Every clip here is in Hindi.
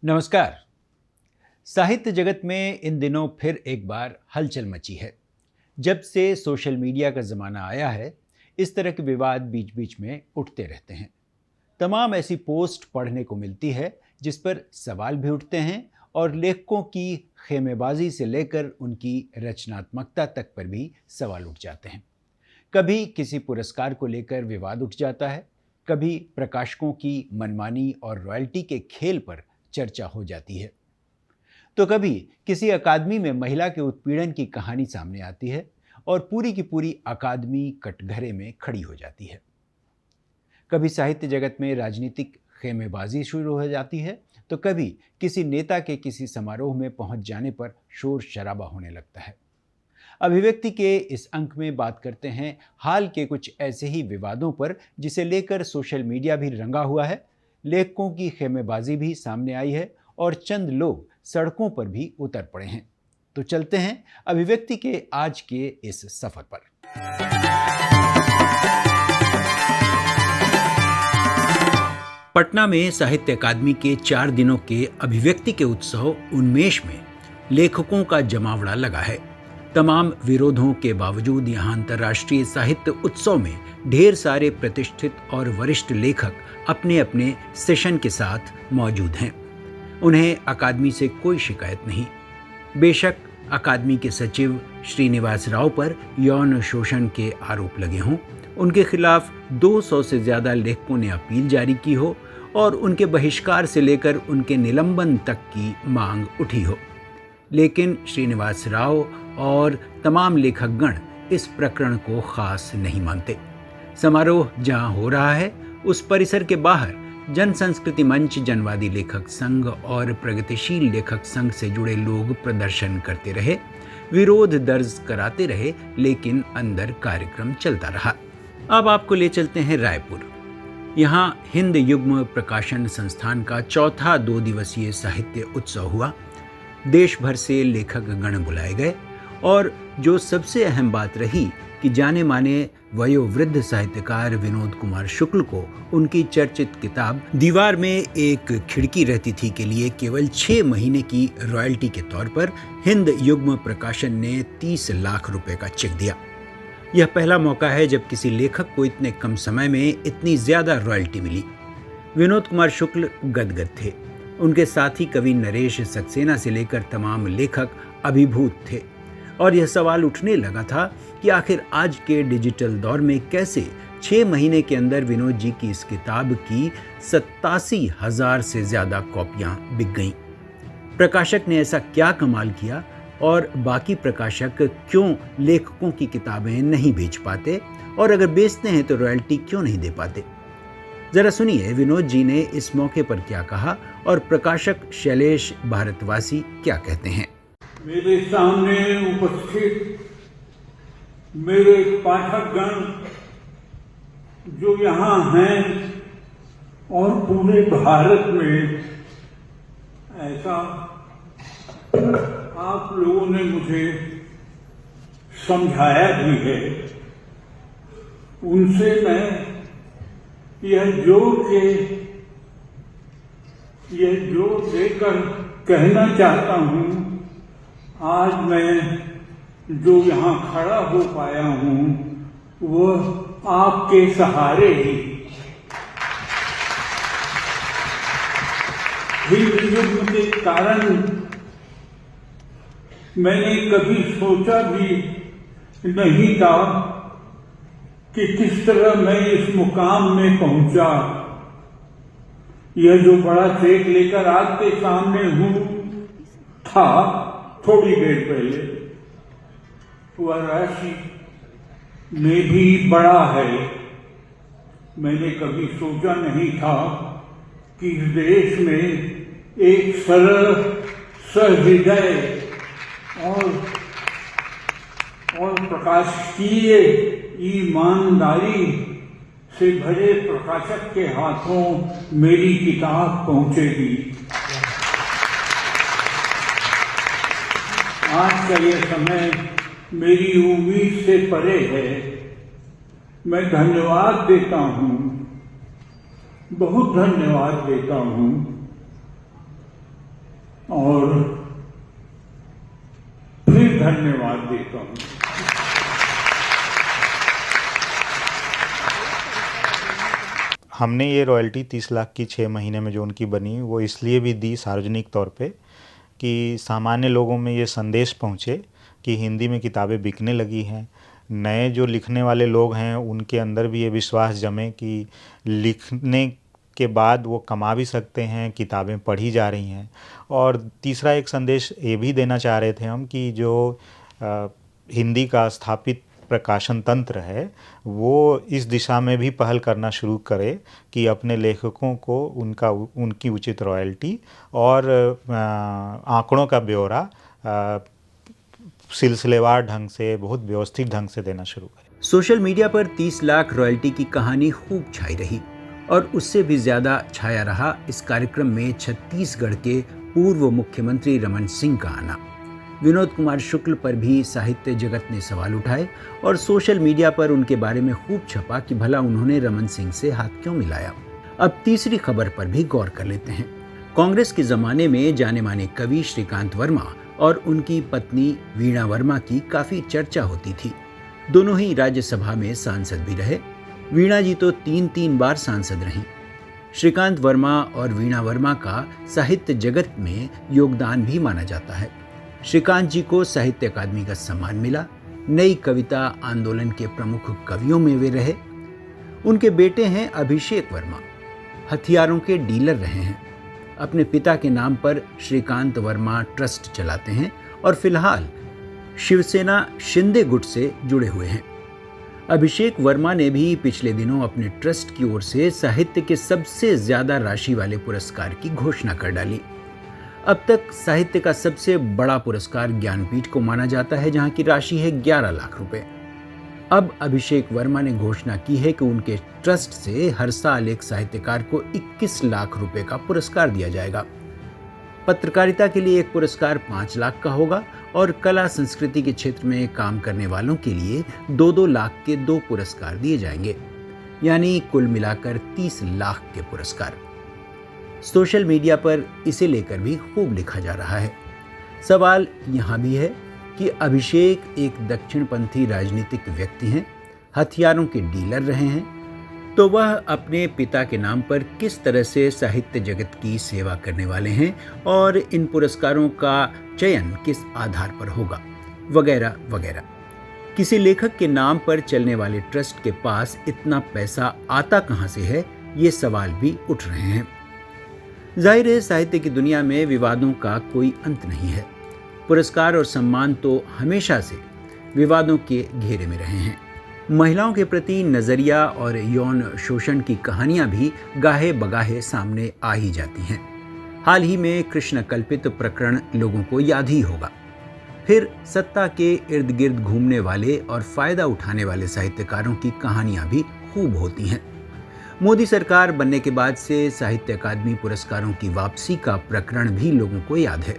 नमस्कार। साहित्य जगत में इन दिनों फिर एक बार हलचल मची है। जब से सोशल मीडिया का ज़माना आया है, इस तरह के विवाद बीच बीच में उठते रहते हैं। तमाम ऐसी पोस्ट पढ़ने को मिलती है जिस पर सवाल भी उठते हैं और लेखकों की खेमेबाजी से लेकर उनकी रचनात्मकता तक पर भी सवाल उठ जाते हैं। कभी किसी पुरस्कार को लेकर विवाद उठ जाता है, कभी प्रकाशकों की मनमानी और रॉयल्टी के खेल पर चर्चा हो जाती है, तो कभी किसी अकादमी में महिला के उत्पीड़न की कहानी सामने आती है और पूरी की पूरी अकादमी कटघरे में खड़ी हो जाती है। कभी साहित्य जगत में राजनीतिक खेमेबाजी शुरू हो जाती है, तो कभी किसी नेता के किसी समारोह में पहुंच जाने पर शोर शराबा होने लगता है। अभिव्यक्ति के इस अंक में बात करते हैं हाल के कुछ ऐसे ही विवादों पर जिसे लेकर सोशल मीडिया भी रंगा हुआ है, लेखकों की खेमेबाजी भी सामने आई है और चंद लोग सड़कों पर भी उतर पड़े हैं। तो चलते हैं अभिव्यक्ति के आज के इस सफर पर। पटना में साहित्य अकादमी के 4 दिनों के अभिव्यक्ति के उत्सव उन्मेष में लेखकों का जमावड़ा लगा है। तमाम विरोधों के बावजूद यहाँ अंतर्राष्ट्रीय साहित्य उत्सव में ढेर सारे प्रतिष्ठित और वरिष्ठ लेखक अपने अपने सेशन के साथ मौजूद हैं। उन्हें अकादमी से कोई शिकायत नहीं। बेशक अकादमी के सचिव श्रीनिवास राव पर यौन शोषण के आरोप लगे हों, उनके खिलाफ 200 से ज़्यादा लेखकों ने अपील जारी की हो और उनके बहिष्कार से लेकर उनके निलंबन तक की मांग उठी हो, लेकिन श्रीनिवास राव और तमाम लेखकगण इस प्रकरण को खास नहीं मानते। समारोह जहां हो रहा है उस परिसर के बाहर जन संस्कृति मंच, जनवादी लेखक संघ और प्रगतिशील लेखक संघ से जुड़े लोग प्रदर्शन करते रहे, विरोध दर्ज कराते रहे, लेकिन अंदर कार्यक्रम चलता रहा। अब आपको ले चलते हैं रायपुर। यहाँ हिंद युग्म प्रकाशन संस्थान का चौथा 2 दिवसीय साहित्य उत्सव हुआ। देश भर से लेखक गण बुलाए गए और जो सबसे अहम बात रही कि जाने माने वयोवृद्ध साहित्यकार विनोद कुमार शुक्ल को उनकी चर्चित किताब दीवार में एक खिड़की रहती थी के लिए केवल 6 महीने की रॉयल्टी के तौर पर हिंद युग्म प्रकाशन ने 30 लाख रुपए का चेक दिया। यह पहला मौका है जब किसी लेखक को इतने कम समय में इतनी ज्यादा रॉयल्टी मिली। विनोद कुमार शुक्ल गदगद थे। उनके साथी कवि नरेश सक्सेना से लेकर तमाम लेखक अभिभूत थे और यह सवाल उठने लगा था कि आखिर आज के डिजिटल दौर में कैसे 6 महीने के अंदर विनोद जी की इस किताब की 87,000 से ज़्यादा कॉपियां बिक गईं। प्रकाशक ने ऐसा क्या कमाल किया और बाकी प्रकाशक क्यों लेखकों की किताबें नहीं बेच पाते, और अगर बेचते हैं तो रॉयल्टी क्यों नहीं दे पाते? जरा सुनिए विनोद जी ने इस मौके पर क्या कहा और प्रकाशक शैलेश भारतवासी क्या कहते हैं। मेरे सामने उपस्थित मेरे पाठकगण जो यहाँ हैं और पूरे भारत में, ऐसा आप लोगों ने मुझे समझाया भी है, उनसे मैं यह जोर देकर कहना चाहता हूँ, आज मैं जो यहाँ खड़ा हो पाया हूँ वह आपके सहारे ही। हिंद युग्म के कारण मैंने कभी सोचा भी नहीं था कि किस तरह मैं इस मुकाम में पहुंचा। यह जो बड़ा चेक लेकर आपके सामने हूँ था थोड़ी देर पहले, वह राशि में भी बड़ा है। मैंने कभी सोचा नहीं था कि इस देश में एक सरल, सहृदय और प्रकाशकीय ईमानदारी से भरे प्रकाशक के हाथों मेरी किताब पहुंचेगी। आज का यह समय मेरी उम्मीद से परे है। मैं धन्यवाद देता हूं, बहुत धन्यवाद देता हूं और फिर धन्यवाद देता हूं। हमने ये रॉयल्टी 30 लाख की 6 महीने में जो उनकी बनी वो इसलिए भी दी सार्वजनिक तौर पे कि सामान्य लोगों में ये संदेश पहुँचे कि हिंदी में किताबें बिकने लगी हैं। नए जो लिखने वाले लोग हैं उनके अंदर भी ये विश्वास जमे कि लिखने के बाद वो कमा भी सकते हैं, किताबें पढ़ी जा रही हैं। और तीसरा एक संदेश ये भी देना चाह रहे थे हम कि जो हिंदी का स्थापित प्रकाशन तंत्र है वो इस दिशा में भी पहल करना शुरू करे कि अपने लेखकों को उनकी उचित रॉयल्टी और आंकड़ों का ब्यौरा सिलसिलेवार ढंग से, बहुत व्यवस्थित ढंग से देना शुरू करें। सोशल मीडिया पर 30 लाख रॉयल्टी की कहानी खूब छाई रही और उससे भी ज्यादा छाया रहा इस कार्यक्रम में छत्तीसगढ़ के पूर्व मुख्यमंत्री रमन सिंह का आना। विनोद कुमार शुक्ल पर भी साहित्य जगत ने सवाल उठाए और सोशल मीडिया पर उनके बारे में खूब छपा कि भला उन्होंने रमन सिंह से हाथ क्यों मिलाया। अब तीसरी खबर पर भी गौर कर लेते हैं। कांग्रेस के जमाने में जाने माने कवि श्रीकांत वर्मा और उनकी पत्नी वीणा वर्मा की काफी चर्चा होती थी। दोनों ही राज्यसभा में सांसद भी रहे। वीणा जी तो 3 बार सांसद रहीं। श्रीकांत वर्मा और वीणा वर्मा का साहित्य जगत में योगदान भी माना जाता है। श्रीकांत जी को साहित्य अकादमी का सम्मान मिला। नई कविता आंदोलन के प्रमुख कवियों में वे रहे। उनके बेटे हैं अभिषेक वर्मा, हथियारों के डीलर रहे हैं। अपने पिता के नाम पर श्रीकांत वर्मा ट्रस्ट चलाते हैं और फिलहाल शिवसेना शिंदे गुट से जुड़े हुए हैं। अभिषेक वर्मा ने भी पिछले दिनों अपने ट्रस्ट की ओर से साहित्य के सबसे ज्यादा राशि वाले पुरस्कार की घोषणा कर डाली। अब तक साहित्य का सबसे बड़ा पुरस्कार ज्ञानपीठ को माना जाता है, जहां की राशि है 11 लाख रुपए। अब अभिषेक वर्मा ने घोषणा की है कि उनके ट्रस्ट से हर साल एक साहित्यकार को 21 लाख रुपए का पुरस्कार दिया जाएगा। पत्रकारिता के लिए एक पुरस्कार 5 लाख का होगा और कला संस्कृति के क्षेत्र में काम करने वालों के लिए 2-2 लाख के 2 पुरस्कार दिए जाएंगे, यानी कुल मिलाकर 30 लाख के पुरस्कार। सोशल मीडिया पर इसे लेकर भी खूब लिखा जा रहा है। सवाल यहाँ भी है कि अभिषेक एक दक्षिणपंथी राजनीतिक व्यक्ति हैं, हथियारों के डीलर रहे हैं, तो वह अपने पिता के नाम पर किस तरह से साहित्य जगत की सेवा करने वाले हैं और इन पुरस्कारों का चयन किस आधार पर होगा, वगैरह वगैरह। किसी लेखक के नाम पर चलने वाले ट्रस्ट के पास इतना पैसा आता कहाँ से है, ये सवाल भी उठ रहे हैं। जाहिर है साहित्य की दुनिया में विवादों का कोई अंत नहीं है। पुरस्कार और सम्मान तो हमेशा से विवादों के घेरे में रहे हैं। महिलाओं के प्रति नजरिया और यौन शोषण की कहानियां भी गाहे बगाहे सामने आ ही जाती हैं। हाल ही में कृष्ण कल्पित प्रकरण लोगों को याद ही होगा। फिर सत्ता के इर्द गिर्द घूमने वाले और फायदा उठाने वाले साहित्यकारों की कहानियां भी खूब होती हैं। मोदी सरकार बनने के बाद से साहित्य अकादमी पुरस्कारों की वापसी का प्रकरण भी लोगों को याद है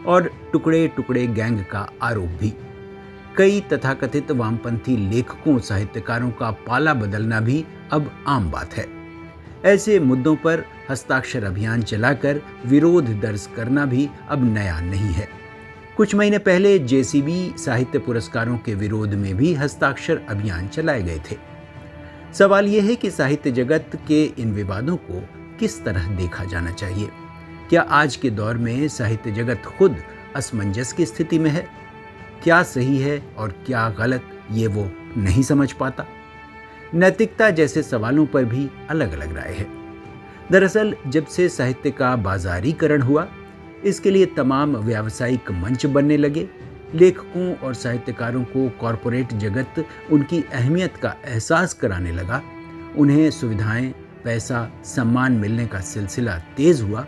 और टुकड़े टुकड़े गैंग का आरोप भी। कई तथाकथित वामपंथी लेखकों साहित्यकारों का पाला बदलना भी अब आम बात है। ऐसे मुद्दों पर हस्ताक्षर अभियान चलाकर विरोध दर्ज करना भी अब नया नहीं है। कुछ महीने पहले जेसीबी साहित्य पुरस्कारों के विरोध में भी हस्ताक्षर अभियान चलाए गए थे। सवाल यह है कि साहित्य जगत के इन विवादों को किस तरह देखा जाना चाहिए। क्या आज के दौर में साहित्य जगत खुद असमंजस की स्थिति में है? क्या सही है और क्या गलत, ये वो नहीं समझ पाता। नैतिकता जैसे सवालों पर भी अलग अलग राय है। दरअसल जब से साहित्य का बाजारीकरण हुआ, इसके लिए तमाम व्यावसायिक मंच बनने लगे। लेखकों और साहित्यकारों को कॉरपोरेट जगत उनकी अहमियत का एहसास कराने लगा। उन्हें सुविधाएं, पैसा, सम्मान मिलने का सिलसिला तेज हुआ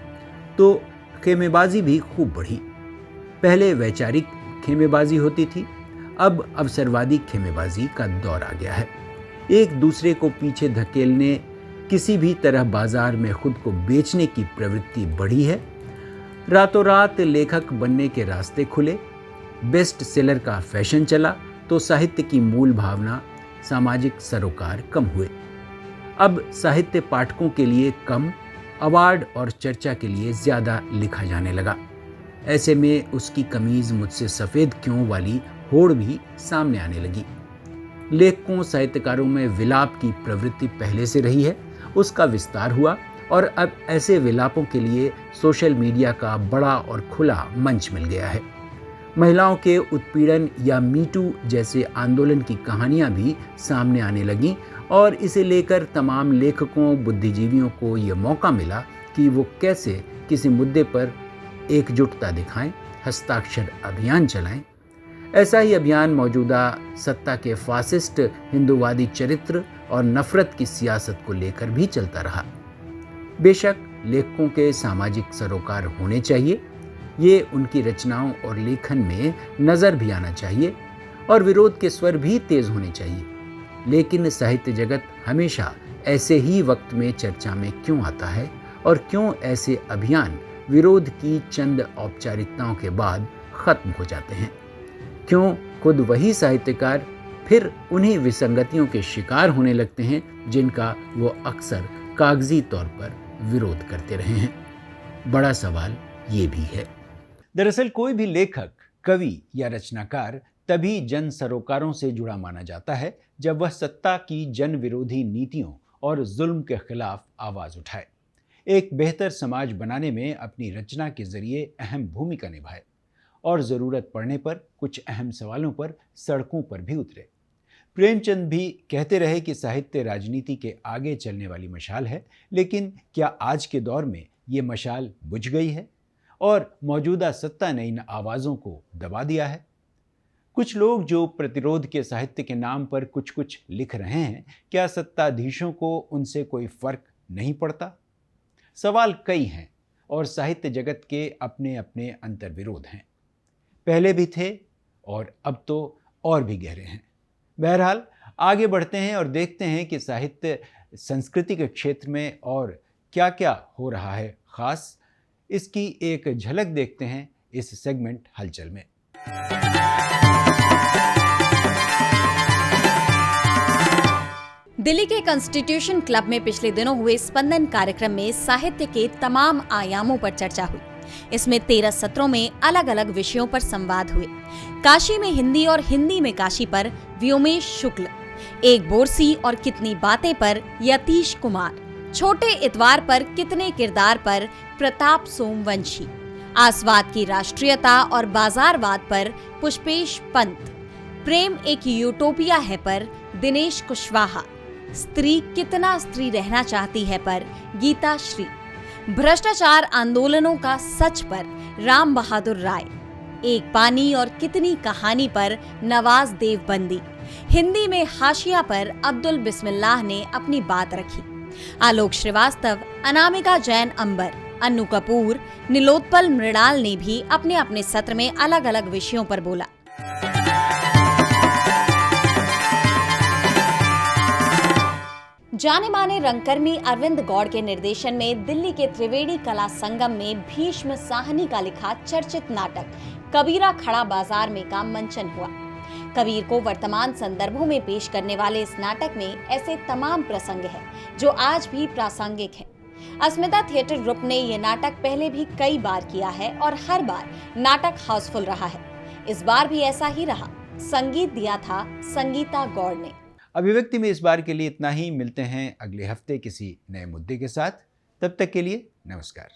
तो खेमेबाजी भी खूब बढ़ी। पहले वैचारिक खेमेबाजी होती थी, अब अवसरवादी खेमेबाजी का दौर आ गया है। एक दूसरे को पीछे धकेलने, किसी भी तरह बाजार में खुद को बेचने की प्रवृत्ति बढ़ी है। रातों रात लेखक बनने के रास्ते खुले, बेस्ट सेलर का फैशन चला तो साहित्य की मूल भावना सामाजिक सरोकार कम हुए। अब साहित्य पाठकों के लिए कम, अवार्ड और चर्चा के लिए ज्यादा लिखा जाने लगा। ऐसे में उसकी कमीज मुझसे सफेद क्यों वाली होड़ भी सामने आने लगी। लेखकों साहित्यकारों में विलाप की प्रवृत्ति पहले से रही है, उसका विस्तार हुआ और अब ऐसे विलापों के लिए सोशल मीडिया का बड़ा और खुला मंच मिल गया है। महिलाओं के उत्पीड़न या मीटू जैसे आंदोलन की कहानियां भी सामने आने लगीं और इसे लेकर तमाम लेखकों, बुद्धिजीवियों को यह मौका मिला कि वो कैसे किसी मुद्दे पर एकजुटता दिखाएं, हस्ताक्षर अभियान चलाएं। ऐसा ही अभियान मौजूदा सत्ता के फासिस्ट हिंदूवादी चरित्र और नफरत की सियासत को लेकर भी चलता रहा। बेशक लेखकों के सामाजिक सरोकार होने चाहिए, ये उनकी रचनाओं और लेखन में नजर भी आना चाहिए और विरोध के स्वर भी तेज होने चाहिए। लेकिन साहित्य जगत हमेशा ऐसे ही वक्त में चर्चा में क्यों आता है और क्यों ऐसे अभियान विरोध की चंद औपचारिकताओं के बाद खत्म हो जाते हैं? क्यों खुद वही साहित्यकार फिर उन्हीं विसंगतियों के शिकार होने लगते हैं जिनका वो अक्सर कागजी तौर पर विरोध करते रहे हैं? बड़ा सवाल ये भी है। दरअसल कोई भी लेखक, कवि या रचनाकार तभी जन सरोकारों से जुड़ा माना जाता है जब वह सत्ता की जन विरोधी नीतियों और जुल्म के खिलाफ आवाज उठाए, एक बेहतर समाज बनाने में अपनी रचना के जरिए अहम भूमिका निभाए और जरूरत पड़ने पर कुछ अहम सवालों पर सड़कों पर भी उतरे। प्रेमचंद भी कहते रहे कि साहित्य राजनीति के आगे चलने वाली मशाल है, लेकिन क्या आज के दौर में ये मशाल बुझ गई है और मौजूदा सत्ता ने इन आवाज़ों को दबा दिया है? कुछ लोग जो प्रतिरोध के साहित्य के नाम पर कुछ कुछ लिख रहे हैं, क्या सत्ताधीशों को उनसे कोई फर्क नहीं पड़ता? सवाल कई हैं और साहित्य जगत के अपने अपने अंतर्विरोध हैं। पहले भी थे और अब तो और भी गहरे हैं। बहरहाल आगे बढ़ते हैं और देखते हैं कि साहित्य संस्कृति के क्षेत्र में और क्या क्या हो रहा है खास। इसकी एक झलक देखते हैं इस सेगमेंट हलचल में। दिल्ली के कॉन्स्टिट्यूशन क्लब में पिछले दिनों हुए स्पंदन कार्यक्रम में साहित्य के तमाम आयामों पर चर्चा हुई। इसमें 13 सत्रों में अलग अलग विषयों पर संवाद हुए। काशी में हिंदी और हिंदी में काशी पर व्योमेश शुक्ल, एक बोरसी और कितनी बातें पर यतीश कुमार, छोटे इतवार पर कितने किरदार पर प्रताप सोमवंशी, आसवाद की राष्ट्रीयता और बाजारवाद पर पुष्पेश पंत, प्रेम एक यूटोपिया है पर दिनेश कुशवाहा, स्त्री कितना स्त्री रहना चाहती है पर गीता श्री, भ्रष्टाचार आंदोलनों का सच पर राम बहादुर राय, एक पानी और कितनी कहानी पर नवाज देवबंदी, हिंदी में हाशिया पर अब्दुल बिस्मिल्लाह ने अपनी बात रखी। आलोक श्रीवास्तव, अनामिका जैन अंबर, अन्नू कपूर, नीलोत्पल मृणाल ने भी अपने अपने सत्र में अलग अलग विषयों पर बोला। जाने माने रंगकर्मी अरविंद गौड़ के निर्देशन में दिल्ली के त्रिवेणी कला संगम में भीष्म साहनी का लिखा चर्चित नाटक कबीरा खड़ा बाजार में का मंचन हुआ। कबीर को वर्तमान संदर्भों में पेश करने वाले इस नाटक में ऐसे तमाम प्रसंग हैं जो आज भी प्रासंगिक हैं। अस्मिता थिएटर ग्रुप ने यह नाटक पहले भी कई बार किया है और हर बार नाटक हाउसफुल रहा है। इस बार भी ऐसा ही रहा। संगीत दिया था संगीता गौड़ ने। अभिव्यक्ति में इस बार के लिए इतना ही। मिलते हैं अगले हफ्ते किसी नए मुद्दे के साथ। तब तक के लिए नमस्कार।